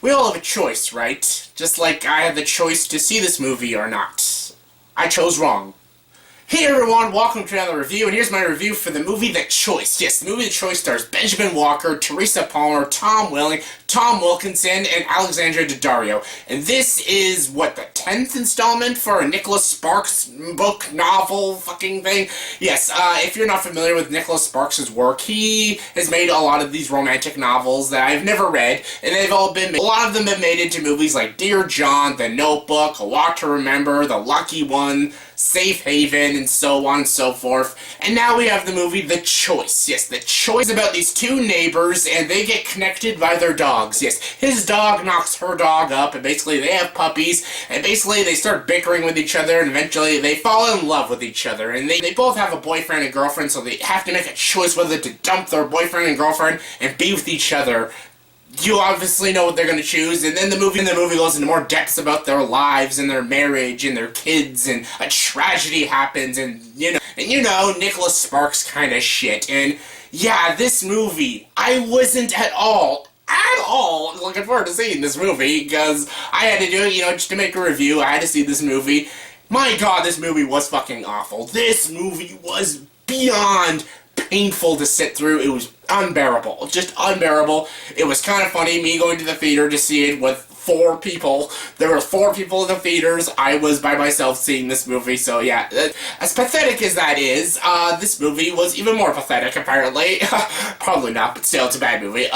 We all have a choice, right? Just like I had the choice to see this movie or not. I chose wrong. Hey everyone, welcome to another review, and here's my review for the movie The Choice. Yes, the movie The Choice stars Benjamin Walker, Teresa Palmer, Tom Welling, Tom Wilkinson, and Alexandra Daddario. And this is, what, the 10th installment for a Nicholas Sparks book, novel, fucking thing? Yes, if you're not familiar with Nicholas Sparks' work, he has made a lot of these romantic novels that I've never read, and they've all been, a lot of them have made into movies like Dear John, The Notebook, A Walk to Remember, The Lucky One, Safe Haven, and so on and so forth. And now we have the movie The Choice. Yes, The Choice is about these two neighbors, and they get connected by their dogs. Yes, his dog knocks her dog up, and basically they have puppies, and basically they start bickering with each other, and eventually they fall in love with each other. And they both have a boyfriend and girlfriend, so they have to make a choice whether to dump their boyfriend and girlfriend and be with each other. You obviously know what they're going to choose, and then the movie goes into more depths about their lives and their marriage and their kids, and a tragedy happens, and you know, Nicholas Sparks kind of shit. And yeah, this movie, I wasn't at all looking forward to seeing this movie, because I had to do it, just to make a review. I had to see this movie. My god, this movie was fucking awful. This movie was beyond painful to sit through. It was unbearable. Just unbearable. It was kind of funny, me going to the theater to see it with 4 people. There were 4 people in the theaters. I was by myself seeing this movie, so yeah. As pathetic as that is, this movie was even more pathetic, apparently. Probably not, but still, it's a bad movie.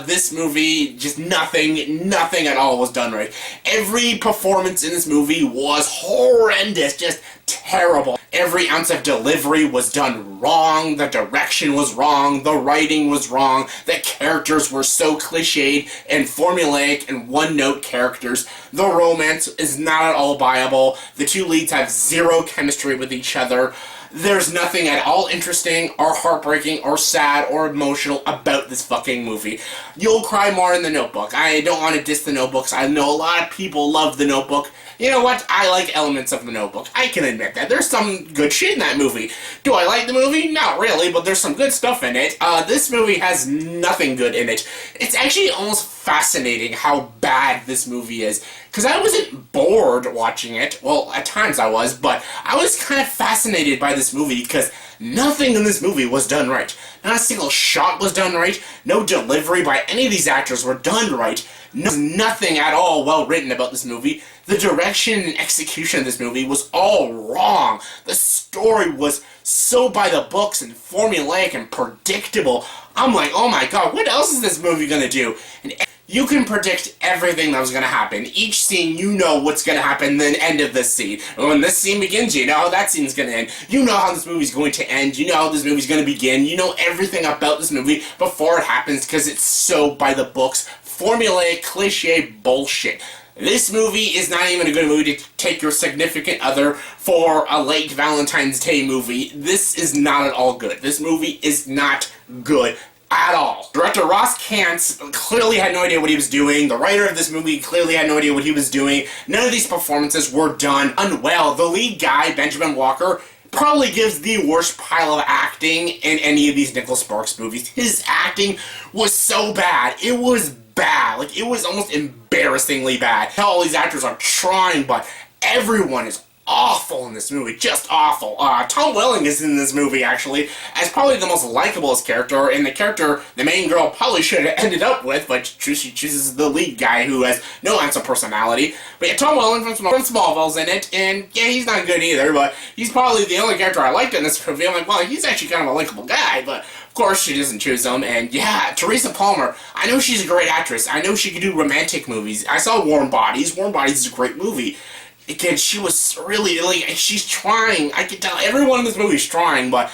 This movie, just nothing at all was done right. Every performance in this movie was horrendous, just terrible. Every ounce of delivery was done wrong, the direction was wrong, the writing was wrong, the characters were so cliched and formulaic and one-note characters. The romance is not at all viable. The two leads have zero chemistry with each other. There's nothing at all interesting or heartbreaking or sad or emotional about this fucking movie. You'll cry more in The Notebook. I don't want to diss The Notebooks. I know a lot of people love The Notebook. You know what? I like elements of The Notebook. I can admit that. There's some good shit in that movie. Do I like the movie? Not really, but there's some good stuff in it. This movie has nothing good in it. It's actually almost fascinating how bad this movie is. Because I wasn't bored watching it. Well, at times I was, but I was kind of fascinated by this movie because nothing in this movie was done right. Not a single shot was done right. No delivery by any of these actors were done right. Nothing at all well written about this movie. The direction and execution of this movie was all wrong. The story was so by the books and formulaic and predictable. I'm like, oh my god, what else is this movie gonna do? And you can predict everything that was going to happen. Each scene, you know what's going to happen, then end of this scene. And when this scene begins, you know how that scene's going to end. You know how this movie's going to end. You know how this movie's going to begin. You know everything about this movie before it happens because it's so by the books, formulaic, cliche bullshit. This movie is not even a good movie to take your significant other for a late Valentine's Day movie. This is not at all good. This movie is not good at all. Director Ross Katz clearly had no idea what he was doing. The writer of this movie clearly had no idea what he was doing. None of these performances were done unwell. The lead guy, Benjamin Walker, probably gives the worst pile of acting in any of these Nicholas Sparks movies. His acting was so bad. It was bad. Like, it was almost embarrassingly bad. All these actors are trying, but everyone is awful in this movie, just awful. Tom Welling is in this movie, actually, as probably the most likablest character, and the character the main girl probably should have ended up with, but she chooses the lead guy who has no ounce of personality. But yeah, Tom Welling from Smallville's in it, and yeah, he's not good either, but he's probably the only character I liked in this movie. I'm like, well, he's actually kind of a likable guy, but of course she doesn't choose him. And yeah, Teresa Palmer, I know she's a great actress. I know she can do romantic movies. I saw Warm Bodies. Warm Bodies is a great movie. Again, she was really, like, she's trying. I can tell everyone in this movie is trying, but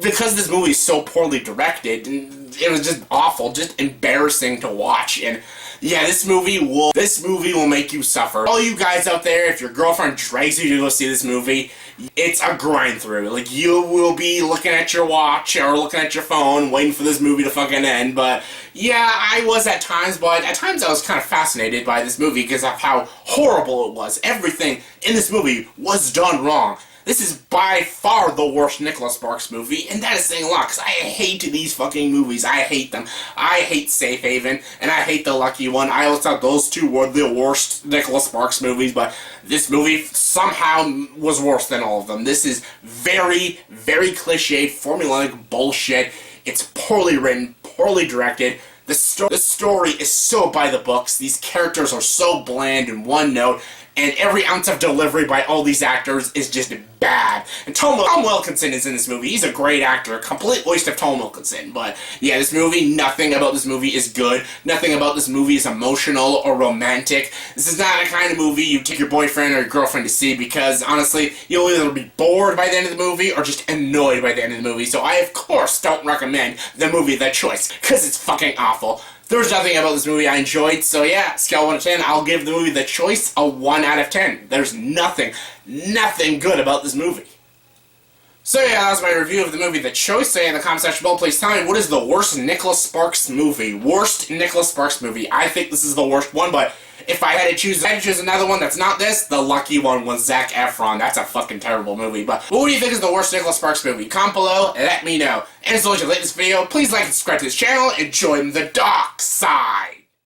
because this movie is so poorly directed, it was just awful, just embarrassing to watch. And yeah, this movie will make you suffer. All you guys out there, if your girlfriend drags you to go see this movie, it's a grind through. Like, you will be looking at your watch or looking at your phone, waiting for this movie to fucking end. But yeah, I was at times, but at times I was kind of fascinated by this movie because of how horrible it was. Everything in this movie was done wrong. This is by far the worst Nicholas Sparks movie, and that is saying a lot, because I hate these fucking movies. I hate them. I hate Safe Haven, and I hate The Lucky One. I always thought those two were the worst Nicholas Sparks movies, but this movie somehow was worse than all of them. This is very, very cliched, formulaic bullshit. It's poorly written, poorly directed. The story is so by the books. These characters are so bland and one note, and every ounce of delivery by all these actors is just bad. And Tom Wilkinson is in this movie. He's a great actor. A complete waste of Tom Wilkinson. But yeah, this movie, nothing about this movie is good. Nothing about this movie is emotional or romantic. This is not a kind of movie you take your boyfriend or your girlfriend to see, because honestly, you'll either be bored by the end of the movie or just annoyed by the end of the movie. So I, of course, don't recommend the movie The Choice, because it's fucking awful. There's nothing about this movie I enjoyed, so yeah, scale 1 to 10, I'll give the movie The Choice a 1 out of 10. There's nothing good about this movie. So yeah, that was my review of the movie The Choice. So yeah, in the comment section below, please tell me, what is the worst Nicholas Sparks movie? Worst Nicholas Sparks movie. I think this is the worst one, but if I had to choose another one that's not this, The Lucky One with Zac Efron. That's a fucking terrible movie. But what do you think is the worst Nicholas Sparks movie? Comment below and let me know. And as always, if you like this video, please like and subscribe to this channel and join the dark side.